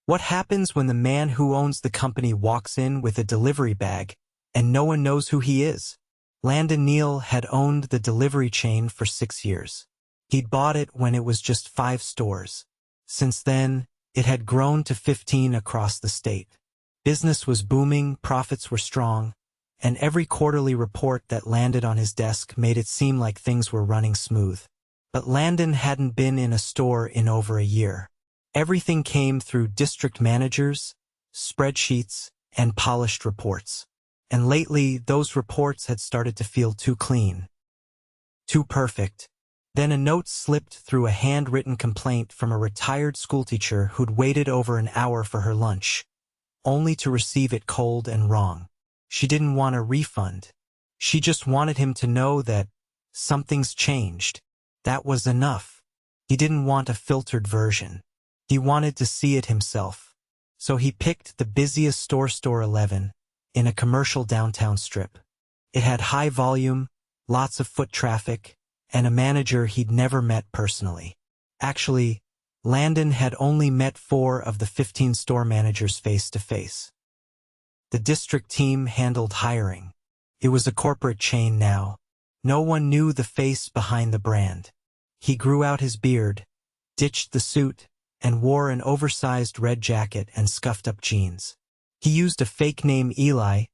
What happens when the man who owns the company walks in with a delivery bag and no one knows who he is? Landon Neill had owned the delivery chain for 6 years. He'd bought it when it was just 5 stores. Since then, it had grown to 15 across the state. Business was booming, profits were strong, and every quarterly report that landed on his desk made it seem like things were running smooth. But Landon hadn't been in a store in over a year. Everything came through district managers, spreadsheets, and polished reports. And lately, those reports had started to feel too clean, too perfect. Then a note slipped through a handwritten complaint from a retired schoolteacher who'd waited over an hour for her lunch, only to receive it cold and wrong. She didn't want a refund. She just wanted him to know that something's changed. That was enough. He didn't want a filtered version. He wanted to see it himself. So he picked the busiest store 11, in a commercial downtown strip. It had high volume, lots of foot traffic, and a manager he'd never met personally. Actually, Landon had only met 4 of the 15 store managers face to face. The district team handled hiring. It was a corporate chain now. No one knew the face behind the brand. He grew out his beard, ditched the suit, and wore an oversized red jacket and scuffed-up jeans. He used a fake name Eli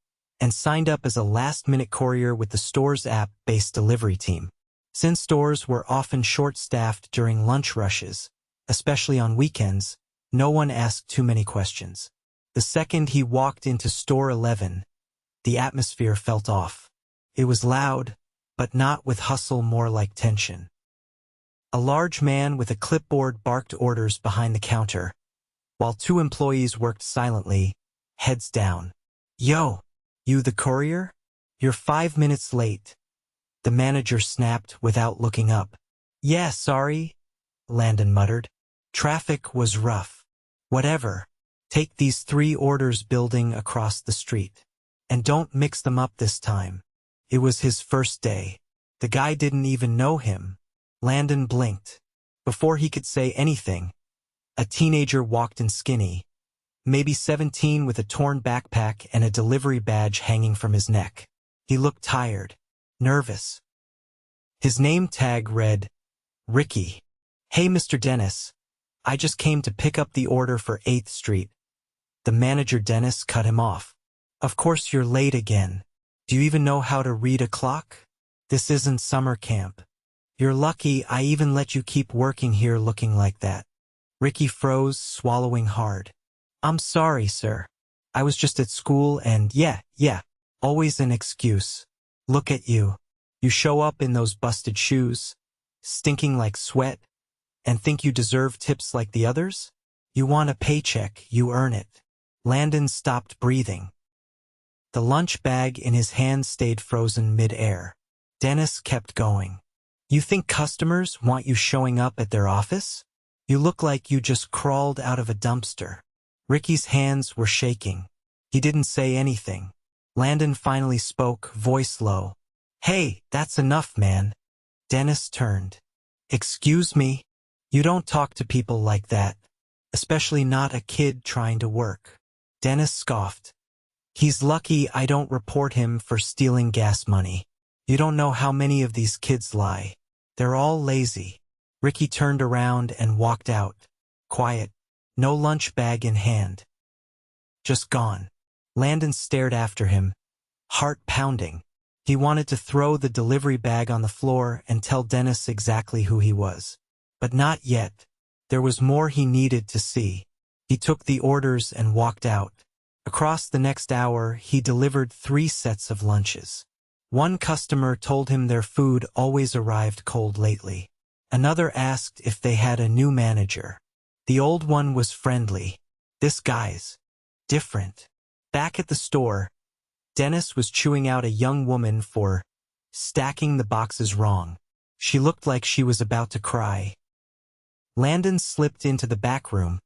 and signed up as a last-minute courier with the store's app-based delivery team. Since stores were often short-staffed during lunch rushes, especially on weekends, no one asked too many questions. The second he walked into store 11, the atmosphere felt off. It was loud, but not with hustle, more like tension. A large man with a clipboard barked orders behind the counter, while 2 employees worked silently, heads down. "Yo, you the courier? You're 5 minutes late," the manager snapped without looking up. "Yeah, sorry," Landon muttered. "Traffic was rough." "Whatever. Take these 3 orders building across the street. And don't mix them up this time." It was his first day. The guy didn't even know him. Landon blinked. Before he could say anything, a teenager walked in skinny, maybe 17, with a torn backpack and a delivery badge hanging from his neck. He looked tired, nervous. His name tag read, Ricky. "Hey, Mr. Dennis. I just came to pick up the order for 8th Street. The manager Dennis cut him off. "Of course you're late again. Do you even know how to read a clock? This isn't summer camp. You're lucky I even let you keep working here looking like that." Ricky froze, swallowing hard. "I'm sorry, sir. I was just at school and yeah, always an excuse. Look at you. You show up in those busted shoes, stinking like sweat, and think you deserve tips like the others? You want a paycheck, you earn it." Landon stopped breathing. The lunch bag in his hand stayed frozen mid-air. Dennis kept going. "You think customers want you showing up at their office? You look like you just crawled out of a dumpster." Ricky's hands were shaking. He didn't say anything. Landon finally spoke, voice low. "Hey, that's enough, man." Dennis turned. "Excuse me? You don't talk to people like that, especially not a kid trying to work." Dennis scoffed. "He's lucky I don't report him for stealing gas money. You don't know how many of these kids lie. They're all lazy." Ricky turned around and walked out. Quiet. No lunch bag in hand. Just gone. Landon stared after him, heart pounding. He wanted to throw the delivery bag on the floor and tell Dennis exactly who he was. But not yet. There was more he needed to see. He took the orders and walked out. Across the next hour, he delivered 3 sets of lunches. One customer told him their food always arrived cold lately. Another asked if they had a new manager. The old one was friendly. This guy's different. Back at the store, Dennis was chewing out a young woman for stacking the boxes wrong. She looked like she was about to cry. Landon slipped into the back room,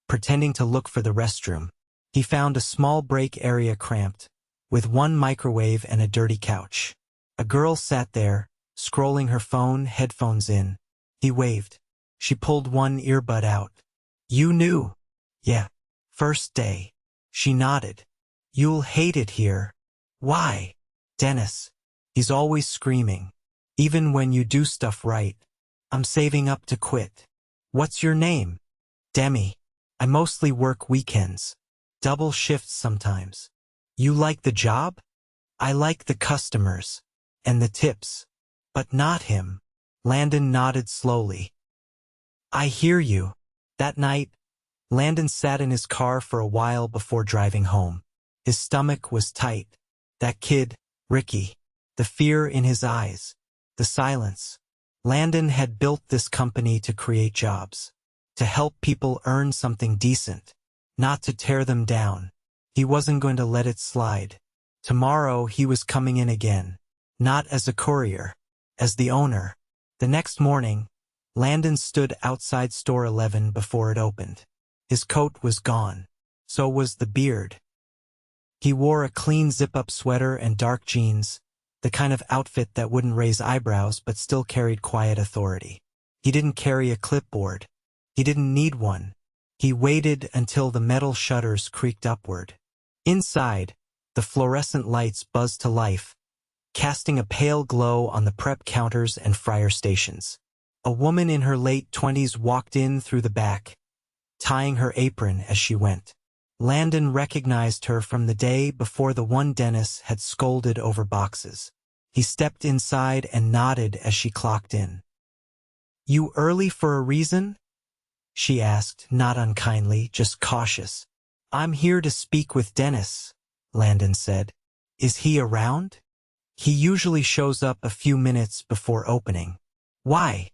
pretending to look for the restroom. He found a small break area cramped, with one microwave and a dirty couch. A girl sat there, scrolling her phone, headphones in. He waved. She pulled one earbud out. "You knew?" "Yeah." First day. She nodded. You'll hate it here. Why? Dennis. He's always screaming. Even when you do stuff right. I'm saving up to quit. What's your name? Demi. I mostly work weekends. Double shifts sometimes. You like the job? I like the customers. And the tips. But not him. Landon nodded slowly. I hear you. That night, Landon sat in his car for a while before driving home. His stomach was tight. That kid, Ricky. The fear in his eyes. The silence. Landon had built this company to create jobs. To help people earn something decent. Not to tear them down. He wasn't going to let it slide. Tomorrow he was coming in again. Not as a courier. As the owner. The next morning, Landon stood outside store 11 before it opened. His coat was gone. So was the beard. He wore a clean zip-up sweater and dark jeans, the kind of outfit that wouldn't raise eyebrows but still carried quiet authority. He didn't carry a clipboard. He didn't need one. He waited until the metal shutters creaked upward. Inside, the fluorescent lights buzzed to life, casting a pale glow on the prep counters and fryer stations. A woman in her late 20s walked in through the back, tying her apron as she went. Landon recognized her from the day before the one Dennis had scolded over boxes. He stepped inside and nodded as she clocked in. You early for a reason? She asked, not unkindly, just cautious. I'm here to speak with Dennis, Landon said. Is he around? He usually shows up a few minutes before opening. Why?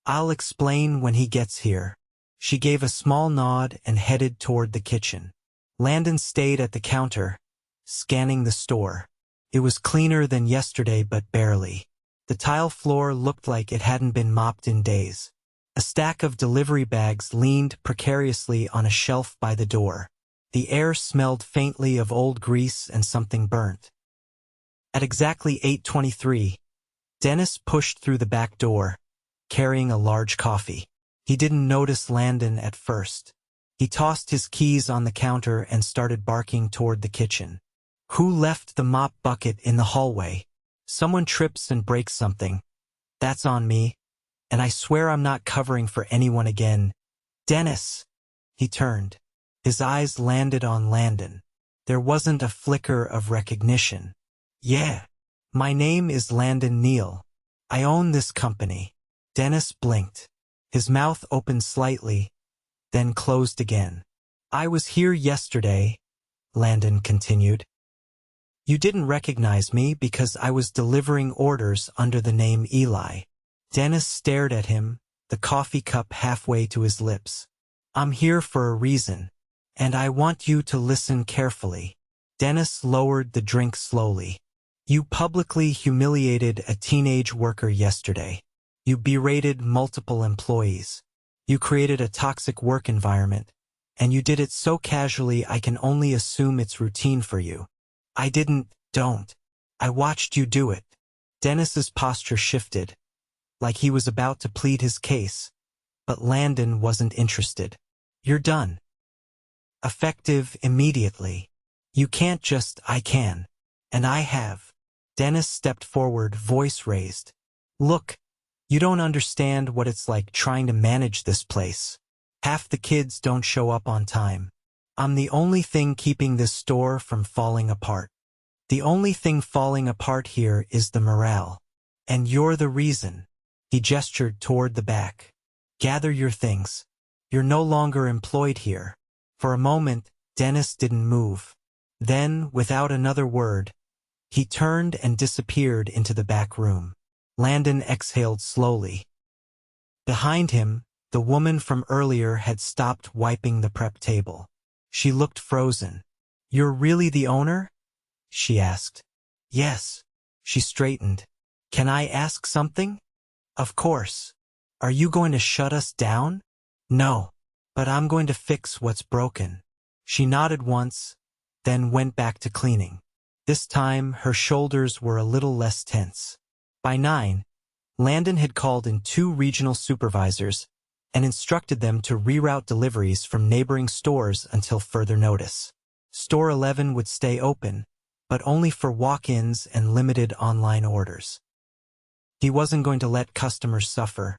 I'll explain when he gets here. She gave a small nod and headed toward the kitchen. Landon stayed at the counter, scanning the store. It was cleaner than yesterday, but barely. The tile floor looked like it hadn't been mopped in days. A stack of delivery bags leaned precariously on a shelf by the door. The air smelled faintly of old grease and something burnt. At exactly 8:23, Dennis pushed through the back door, carrying a large coffee. He didn't notice Landon at first. He tossed his keys on the counter and started barking toward the kitchen. Who left the mop bucket in the hallway? Someone trips and breaks something. That's on me. And I swear I'm not covering for anyone again. Dennis! He turned. His eyes landed on Landon. There wasn't a flicker of recognition. Yeah. My name is Landon Neill. I own this company. Dennis blinked. His mouth opened slightly, then closed again. I was here yesterday, Landon continued. You didn't recognize me because I was delivering orders under the name Eli. Dennis stared at him, the coffee cup halfway to his lips. I'm here for a reason, and I want you to listen carefully. Dennis lowered the drink slowly. You publicly humiliated a teenage worker yesterday. You berated multiple employees. You created a toxic work environment, and you did it so casually I can only assume it's routine for you. Don't. I watched you do it. Dennis's posture shifted, like he was about to plead his case, but Landon wasn't interested. You're done. Effective immediately. You can't just, I can. And I have. Dennis stepped forward, voice raised. Look, you don't understand what it's like trying to manage this place. Half the kids don't show up on time. I'm the only thing keeping this store from falling apart. The only thing falling apart here is the morale. And you're the reason. He gestured toward the back. Gather your things. You're no longer employed here. For a moment, Dennis didn't move. Then, without another word, he turned and disappeared into the back room. Landon exhaled slowly. Behind him, the woman from earlier had stopped wiping the prep table. She looked frozen. You're really the owner? She asked. Yes. She straightened. Can I ask something? Of course. Are you going to shut us down? No. But I'm going to fix what's broken. She nodded once, then went back to cleaning. This time, her shoulders were a little less tense. By 9, Landon had called in 2 regional supervisors, and instructed them to reroute deliveries from neighboring stores until further notice. Store 11 would stay open, but only for walk-ins and limited online orders. He wasn't going to let customers suffer,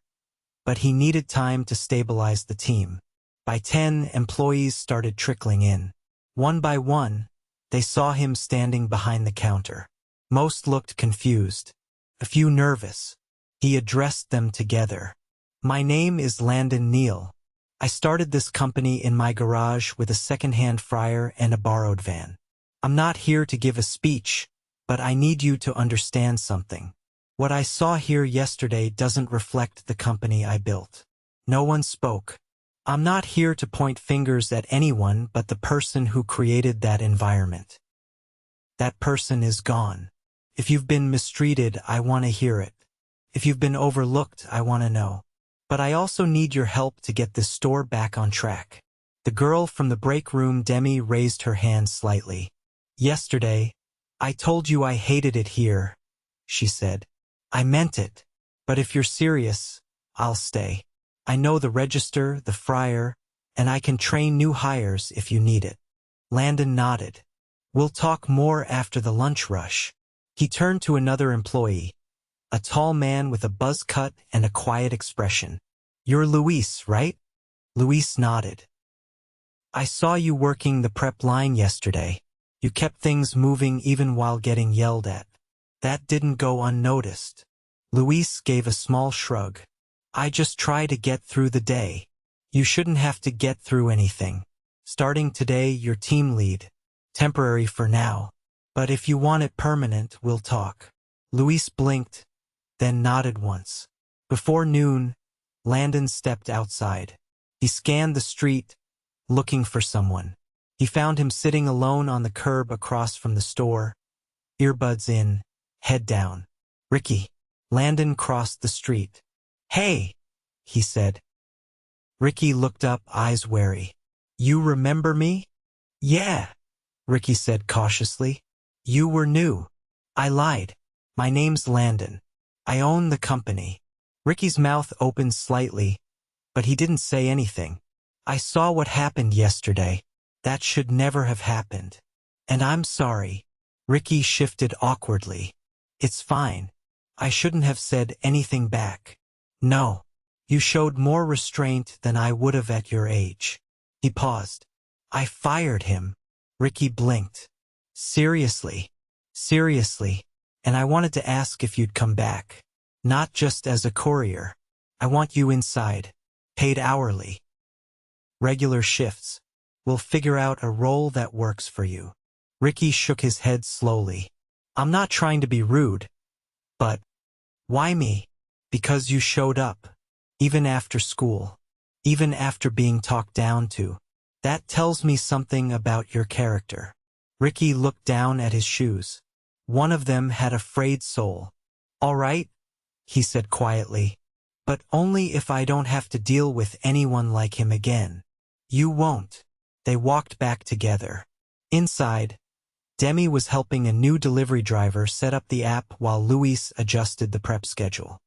but he needed time to stabilize the team. By 10, employees started trickling in. One by one, they saw him standing behind the counter. Most looked confused, a few nervous. He addressed them together. "My name is Landon Neill. I started this company in my garage with a second-hand fryer and a borrowed van. I'm not here to give a speech, but I need you to understand something. What I saw here yesterday doesn't reflect the company I built." No one spoke. "I'm not here to point fingers at anyone but the person who created that environment. That person is gone. If you've been mistreated, I want to hear it. If you've been overlooked, I want to know. But I also need your help to get this store back on track." The girl from the break room, Demi, raised her hand slightly. "Yesterday, I told you I hated it here," she said. "I meant it. But if you're serious, I'll stay. I know the register, the fryer, and I can train new hires if you need it." Landon nodded. "We'll talk more after the lunch rush." He turned to another employee, a tall man with a buzz cut and a quiet expression. "You're Luis, right?" Luis nodded. "I saw you working the prep line yesterday. You kept things moving even while getting yelled at. That didn't go unnoticed." Luis gave a small shrug. "I just try to get through the day. You shouldn't have to get through anything. Starting today, you're team lead. Temporary for now. But if you want it permanent, we'll talk." Luis blinked, then nodded once. Before noon, Landon stepped outside. He scanned the street, looking for someone. He found him sitting alone on the curb across from the store, earbuds in, head down. "Ricky." Landon crossed the street. "Hey," he said. Ricky looked up, eyes wary. "You remember me?" "Yeah," Ricky said cautiously. "You were new." "I lied. My name's Landon. I own the company." Ricky's mouth opened slightly, but he didn't say anything. "I saw what happened yesterday. That should never have happened. And I'm sorry." Ricky shifted awkwardly. "It's fine. I shouldn't have said anything back." "No. You showed more restraint than I would have at your age." He paused. "I fired him." Ricky blinked. "Seriously?" "Seriously. And I wanted to ask if you'd come back. Not just as a courier. I want you inside. Paid hourly. Regular shifts. We'll figure out a role that works for you." Ricky shook his head slowly. "I'm not trying to be rude, but why me?" "Because you showed up. Even after school. Even after being talked down to. That tells me something about your character." Ricky looked down at his shoes. One of them had a frayed sole. "All right," he said quietly. "But only if I don't have to deal with anyone like him again." "You won't." They walked back together. Inside, Demi was helping a new delivery driver set up the app while Luis adjusted the prep schedule.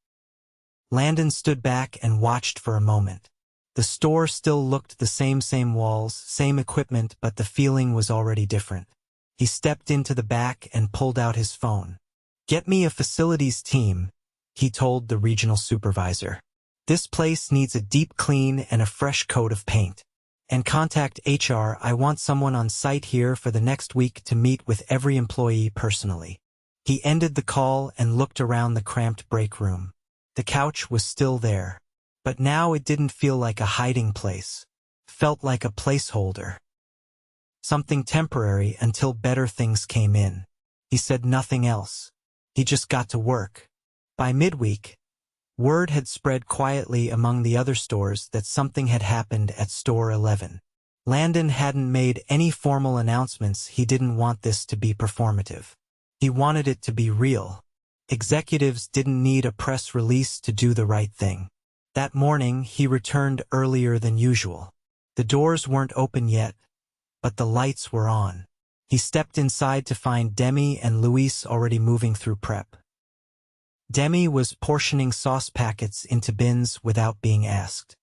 Landon stood back and watched for a moment. The store still looked the same walls, same equipment, but the feeling was already different. He stepped into the back and pulled out his phone. "Get me a facilities team," he told the regional supervisor. "This place needs a deep clean and a fresh coat of paint. And contact HR. I want someone on site here for the next week to meet with every employee personally." He ended the call and looked around the cramped break room. The couch was still there, but now it didn't feel like a hiding place. Felt like a placeholder. Something temporary until better things came in. He said nothing else. He just got to work. By midweek, word had spread quietly among the other stores that something had happened at Store 11. Landon hadn't made any formal announcements. He didn't want this to be performative. He wanted it to be real. Executives didn't need a press release to do the right thing. That morning, he returned earlier than usual. The doors weren't open yet, but the lights were on. He stepped inside to find Demi and Luis already moving through prep. Demi was portioning sauce packets into bins without being asked.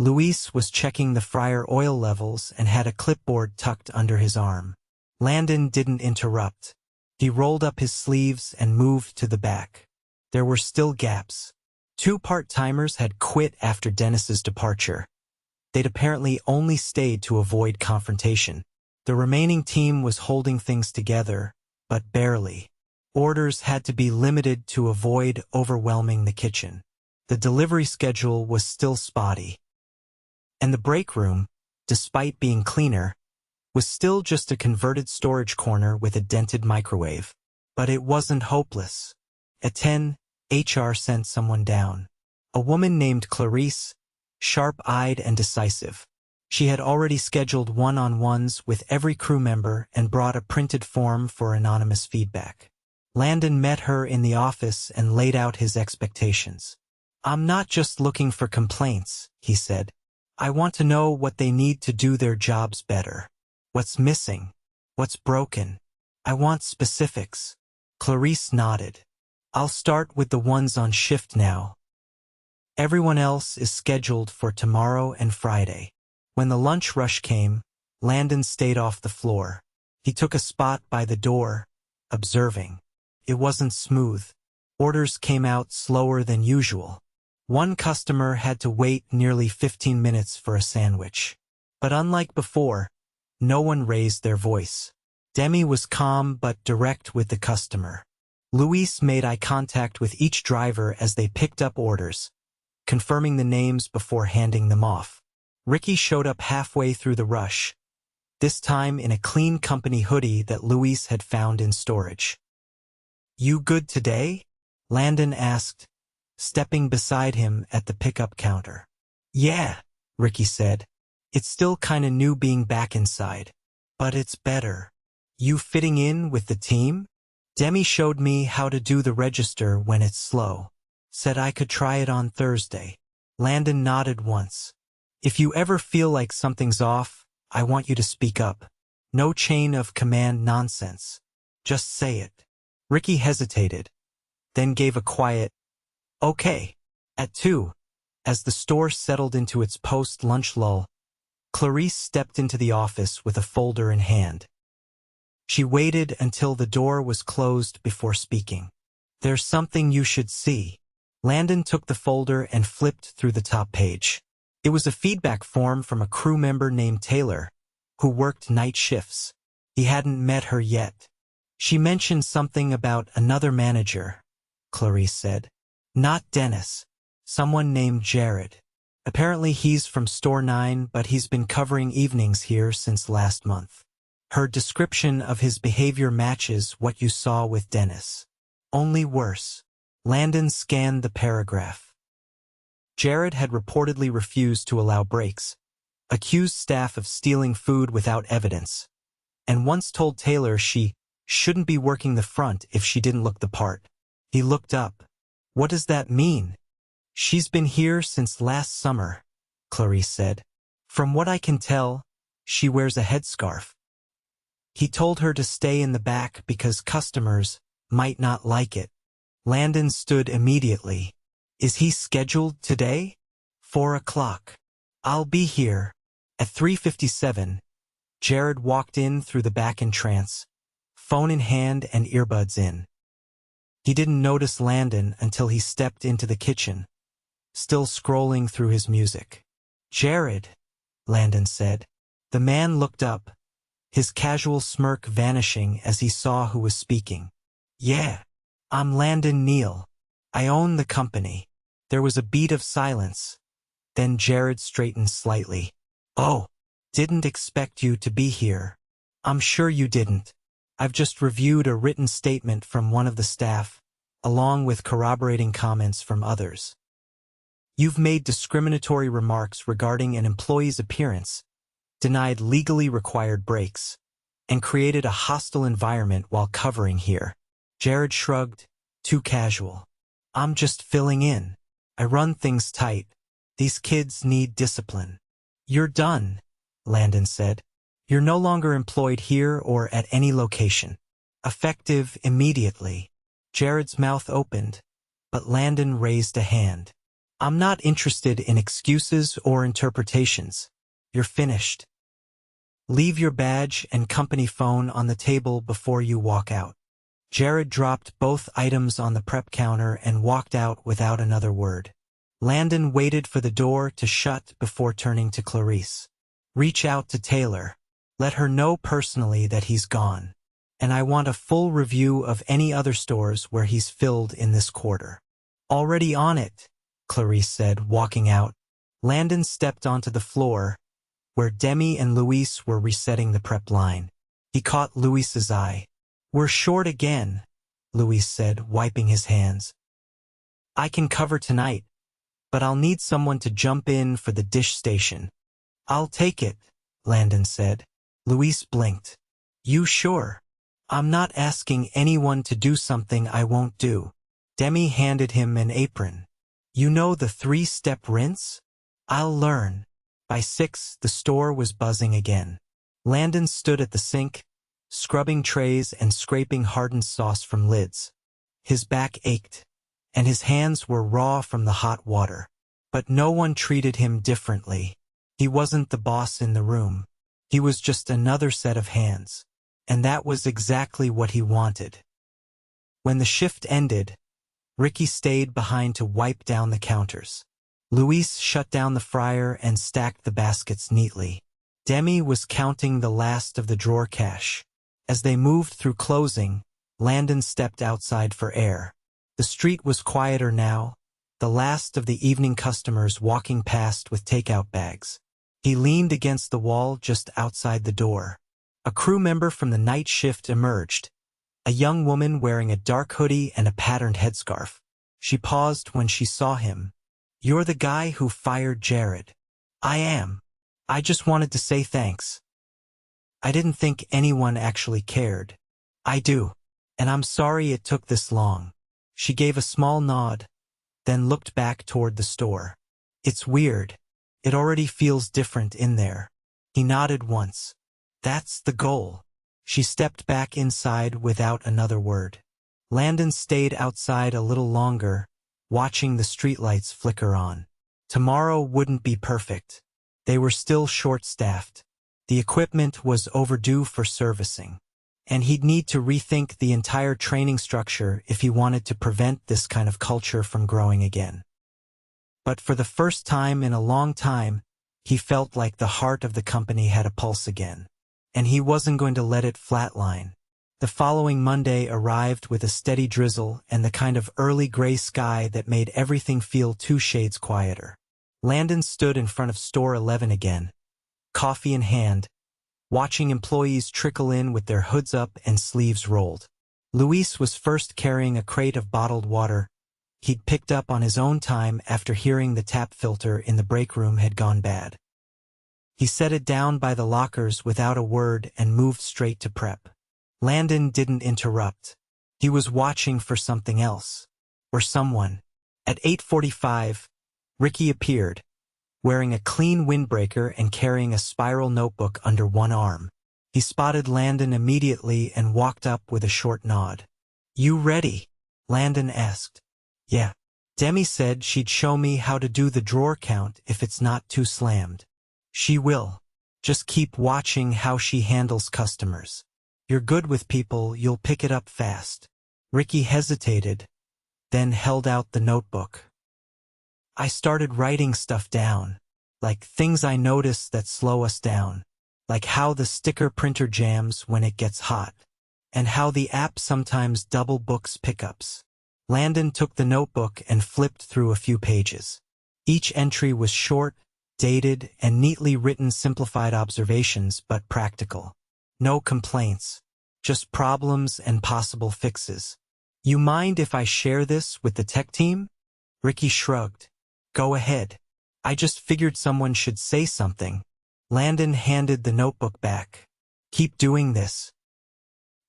Luis was checking the fryer oil levels and had a clipboard tucked under his arm. Landon didn't interrupt. He rolled up his sleeves and moved to the back. There were still gaps. 2 part-timers had quit after Dennis's departure. They'd apparently only stayed to avoid confrontation. The remaining team was holding things together, but barely. Orders had to be limited to avoid overwhelming the kitchen. The delivery schedule was still spotty. And the break room, despite being cleaner, was still just a converted storage corner with a dented microwave. But it wasn't hopeless. At 10, HR sent someone down. A woman named Clarice, sharp-eyed and decisive. She had already scheduled one-on-ones with every crew member and brought a printed form for anonymous feedback. Landon met her in the office and laid out his expectations. "I'm not just looking for complaints," he said. "I want to know what they need to do their jobs better. What's missing? What's broken? I want specifics." Clarice nodded. "I'll start with the ones on shift now. Everyone else is scheduled for tomorrow and Friday." When the lunch rush came, Landon stayed off the floor. He took a spot by the door, observing. It wasn't smooth. Orders came out slower than usual. One customer had to wait nearly 15 minutes for a sandwich. But unlike before, no one raised their voice. Demi was calm but direct with the customer. Luis made eye contact with each driver as they picked up orders, confirming the names before handing them off. Ricky showed up halfway through the rush, this time in a clean company hoodie that Luis had found in storage. "You good today?" Landon asked, stepping beside him at the pickup counter. "Yeah," Ricky said. "It's still kinda new being back inside. But it's better." "You fitting in with the team?" "Demi showed me how to do the register when it's slow. Said I could try it on Thursday." Landon nodded once. "If you ever feel like something's off, I want you to speak up. No chain of command nonsense. Just say it." Ricky hesitated, then gave a quiet, "Okay." At 2, as the store settled into its post-lunch lull, Clarice stepped into the office with a folder in hand. She waited until the door was closed before speaking. "There's something you should see." Landon took the folder and flipped through the top page. It was a feedback form from a crew member named Taylor, who worked night shifts. He hadn't met her yet. "She mentioned something about another manager," Clarice said. "Not Dennis. Someone named Jared. Apparently he's from Store 9, but he's been covering evenings here since last month. Her description of his behavior matches what you saw with Dennis. Only worse." Landon scanned the paragraph. Jared had reportedly refused to allow breaks, accused staff of stealing food without evidence, and once told Taylor she shouldn't be working the front if she didn't look the part. He looked up. "What does that mean?" "She's been here since last summer," Clarice said. "From what I can tell, she wears a headscarf. He told her to stay in the back because customers might not like it." Landon stood immediately. "Is he scheduled today?" 4 o'clock. "I'll be here." At 3:57, Jared walked in through the back entrance, phone in hand and earbuds in. He didn't notice Landon until he stepped into the kitchen, still scrolling through his music. "Jared," Landon said. The man looked up, his casual smirk vanishing as he saw who was speaking. "Yeah, I'm Landon Neill. I own the company." There was a beat of silence. Then Jared straightened slightly. "Oh, didn't expect you to be here." "I'm sure you didn't. I've just reviewed a written statement from one of the staff, along with corroborating comments from others. You've made discriminatory remarks regarding an employee's appearance, denied legally required breaks, and created a hostile environment while covering here." Jared shrugged, too casual. "I'm just filling in. I run things tight. These kids need discipline." "You're done," Landon said. "You're no longer employed here or at any location. Effective immediately." Jared's mouth opened, but Landon raised a hand. I'm not interested in excuses or interpretations. You're finished. Leave your badge and company phone on the table before you walk out. Jared dropped both items on the prep counter and walked out without another word. Landon waited for the door to shut before turning to Clarice. Reach out to Taylor. Let her know personally that he's gone. And I want a full review of any other stores where he's filled in this quarter. Already on it, Clarice said, walking out. Landon stepped onto the floor, where Demi and Luis were resetting the prep line. He caught Luis's eye. We're short again, Luis said, wiping his hands. I can cover tonight, but I'll need someone to jump in for the dish station. I'll take it, Landon said. Luis blinked. You sure? I'm not asking anyone to do something I won't do. Demi handed him an apron. You know the 3-step rinse? I'll learn. By 6, the store was buzzing again. Landon stood at the sink, scrubbing trays and scraping hardened sauce from lids. His back ached, and his hands were raw from the hot water. But no one treated him differently. He wasn't the boss in the room. He was just another set of hands. And that was exactly what he wanted. When the shift ended, Ricky stayed behind to wipe down the counters. Luis shut down the fryer and stacked the baskets neatly. Demi was counting the last of the drawer cash. As they moved through closing, Landon stepped outside for air. The street was quieter now, the last of the evening customers walking past with takeout bags. He leaned against the wall just outside the door. A crew member from the night shift emerged, a young woman wearing a dark hoodie and a patterned headscarf. She paused when she saw him. You're the guy who fired Jared. I am. I just wanted to say thanks. I didn't think anyone actually cared. I do. And I'm sorry it took this long. She gave a small nod, then looked back toward the store. It's weird. It already feels different in there. He nodded once. That's the goal. She stepped back inside without another word. Landon stayed outside a little longer, watching the streetlights flicker on. Tomorrow wouldn't be perfect. They were still short-staffed. The equipment was overdue for servicing. And he'd need to rethink the entire training structure if he wanted to prevent this kind of culture from growing again. But for the first time in a long time, he felt like the heart of the company had a pulse again. And he wasn't going to let it flatline. The following Monday arrived with a steady drizzle and the kind of early gray sky that made everything feel 2 shades quieter. Landon stood in front of store 11 again, coffee in hand, watching employees trickle in with their hoods up and sleeves rolled. Luis was first carrying a crate of bottled water he'd picked up on his own time after hearing the tap filter in the break room had gone bad. He set it down by the lockers without a word and moved straight to prep. Landon didn't interrupt. He was watching for something else. Or someone. At 8:45, Ricky appeared, wearing a clean windbreaker and carrying a spiral notebook under one arm. He spotted Landon immediately and walked up with a short nod. You ready? Landon asked. Yeah. Demi said she'd show me how to do the drawer count if it's not too slammed. She will. Just keep watching how she handles customers. You're good with people, you'll pick it up fast. Ricky hesitated, then held out the notebook. I started writing stuff down, like things I notice that slow us down, like how the sticker printer jams when it gets hot, and how the app sometimes double books pickups. Landon took the notebook and flipped through a few pages. Each entry was short, dated, and neatly written simplified observations, but practical. No complaints, just problems and possible fixes. You mind if I share this with the tech team? Ricky shrugged. Go ahead. I just figured someone should say something. Landon handed the notebook back. Keep doing this.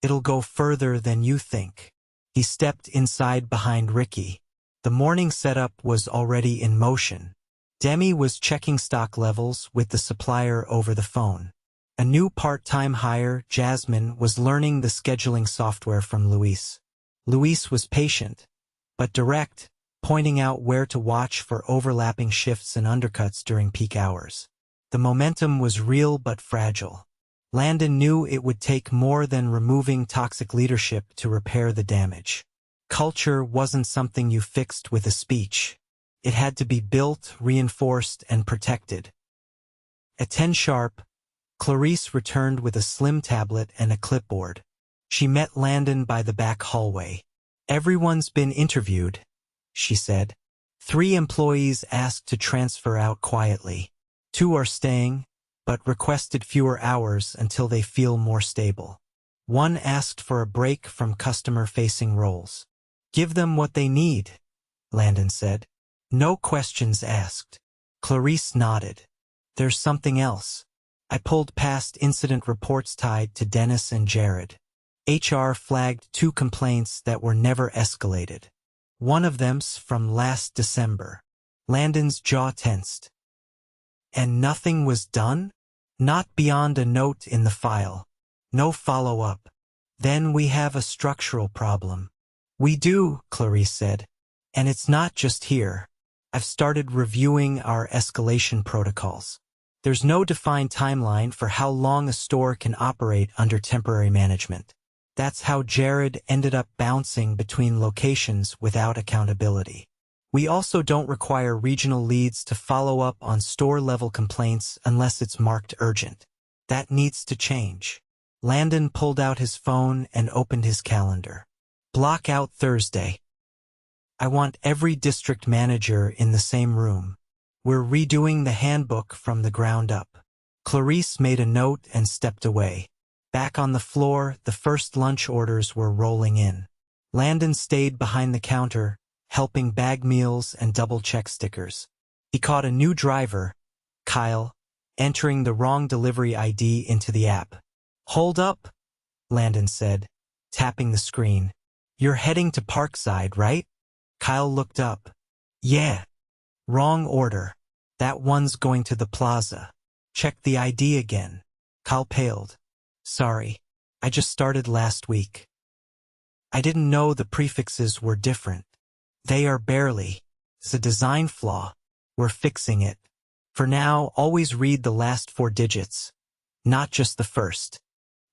It'll go further than you think. He stepped inside behind Ricky. The morning setup was already in motion. Demi was checking stock levels with the supplier over the phone. A new part-time hire, Jasmine, was learning the scheduling software from Luis. Luis was patient, but direct, pointing out where to watch for overlapping shifts and undercuts during peak hours. The momentum was real but fragile. Landon knew it would take more than removing toxic leadership to repair the damage. Culture wasn't something you fixed with a speech. It had to be built, reinforced, and protected. At 10 sharp, Clarice returned with a slim tablet and a clipboard. She met Landon by the back hallway. "Everyone's been interviewed," she said. 3 employees asked to transfer out quietly. 2 are staying, but requested fewer hours until they feel more stable. 1 asked for a break from customer-facing roles. "Give them what they need," Landon said. "No questions asked." Clarice nodded. "There's something else." I pulled past incident reports tied to Dennis and Jared. HR flagged 2 complaints that were never escalated. One of them's from last December. Landon's jaw tensed. "And nothing was done?" "Not beyond a note in the file. No follow-up." "Then we have a structural problem." "We do," Clarice said. "And it's not just here. I've started reviewing our escalation protocols. There's no defined timeline for how long a store can operate under temporary management. That's how Jared ended up bouncing between locations without accountability. We also don't require regional leads to follow up on store-level complaints unless it's marked urgent. That needs to change." Landon pulled out his phone and opened his calendar. "Block out Thursday. I want every district manager in the same room. We're redoing the handbook from the ground up." Clarice made a note and stepped away. Back on the floor, the first lunch orders were rolling in. Landon stayed behind the counter, helping bag meals and double-check stickers. He caught a new driver, Kyle, entering the wrong delivery ID into the app. "Hold up," Landon said, tapping the screen. "You're heading to Parkside, right?" Kyle looked up. "Yeah. Wrong order. That one's going to the plaza. Check the ID again." Kyle paled. "Sorry, I just started last week. I didn't know the prefixes were different." "They are barely. It's a design flaw. We're fixing it. For now, always read the last 4 digits, not just the first."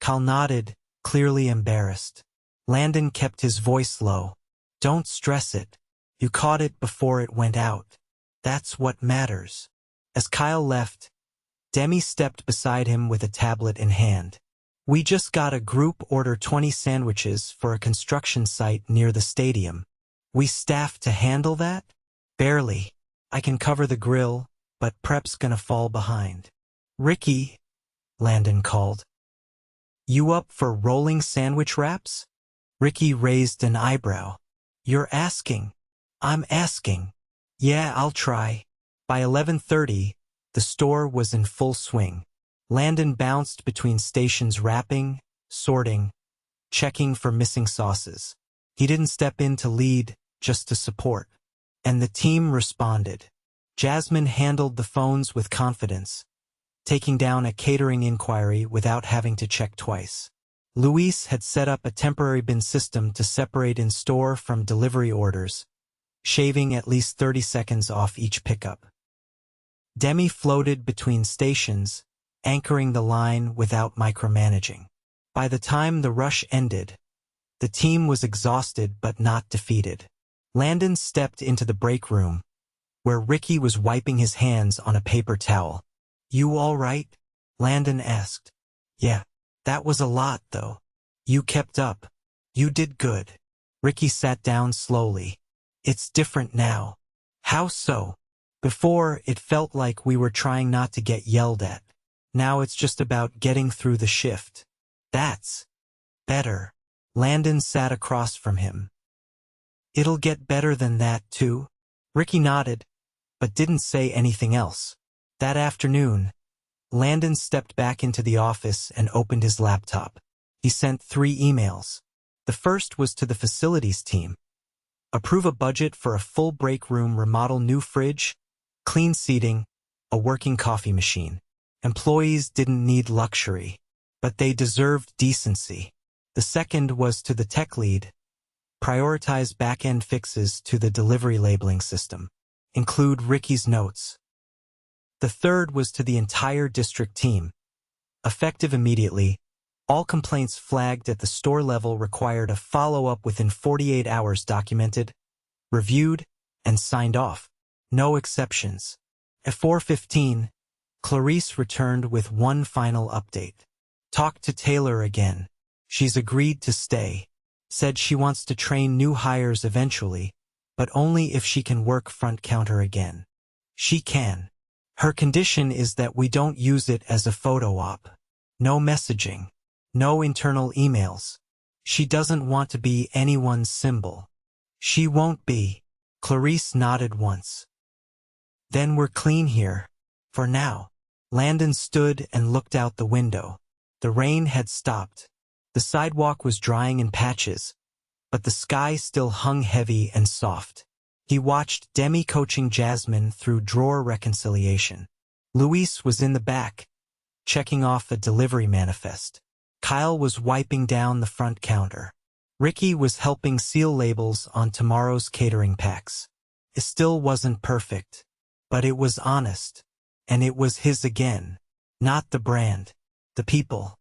Kyle nodded, clearly embarrassed. Landon kept his voice low. "Don't stress it. You caught it before it went out. That's what matters." As Kyle left, Demi stepped beside him with a tablet in hand. "We just got a group order 20 sandwiches for a construction site near the stadium. We staffed to handle that?" "Barely. I can cover the grill, but prep's gonna fall behind." "Ricky," Landon called. "You up for rolling sandwich wraps?" Ricky raised an eyebrow. "You're asking." "I'm asking." "Yeah, I'll try." By 11:30, the store was in full swing. Landon bounced between stations wrapping, sorting, checking for missing sauces. He didn't step in to lead, just to support. And the team responded. Jasmine handled the phones with confidence, taking down a catering inquiry without having to check twice. Luis had set up a temporary bin system to separate in-store from delivery orders, shaving at least 30 seconds off each pickup. Demi floated between stations, anchoring the line without micromanaging. By the time the rush ended, the team was exhausted but not defeated. Landon stepped into the break room, where Ricky was wiping his hands on a paper towel. "You all right?" Landon asked. "Yeah. That was a lot, though. You kept up. You did good." Ricky sat down slowly. "It's different now." "How so?" "Before, it felt like we were trying not to get yelled at. Now it's just about getting through the shift." "That's better." Landon sat across from him. "It'll get better than that, too." Ricky nodded, but didn't say anything else. That afternoon, Landon stepped back into the office and opened his laptop. He sent 3 emails. The first was to the facilities team. Approve a budget for a full break room remodel, new fridge, clean seating, a working coffee machine. Employees didn't need luxury, but they deserved decency. The second was to the tech lead. Prioritize back-end fixes to the delivery labeling system. Include Ricky's notes. The third was to the entire district team. Effective immediately, all complaints flagged at the store level required a follow-up within 48 hours documented, reviewed, and signed off. No exceptions. At 4:15, Clarice returned with one final update. Talked to Taylor again. She's agreed to stay. Said she wants to train new hires eventually, but only if she can work front counter again. She can. Her condition is that we don't use it as a photo op. No messaging. No internal emails. She doesn't want to be anyone's symbol. She won't be. Clarice nodded once. Then we're clean here. For now. Landon stood and looked out the window. The rain had stopped. The sidewalk was drying in patches, but the sky still hung heavy and soft. He watched Demi coaching Jasmine through drawer reconciliation. Luis was in the back, checking off a delivery manifest. Kyle was wiping down the front counter. Ricky was helping seal labels on tomorrow's catering packs. It still wasn't perfect, but it was honest. And it was his again. Not the brand. The people.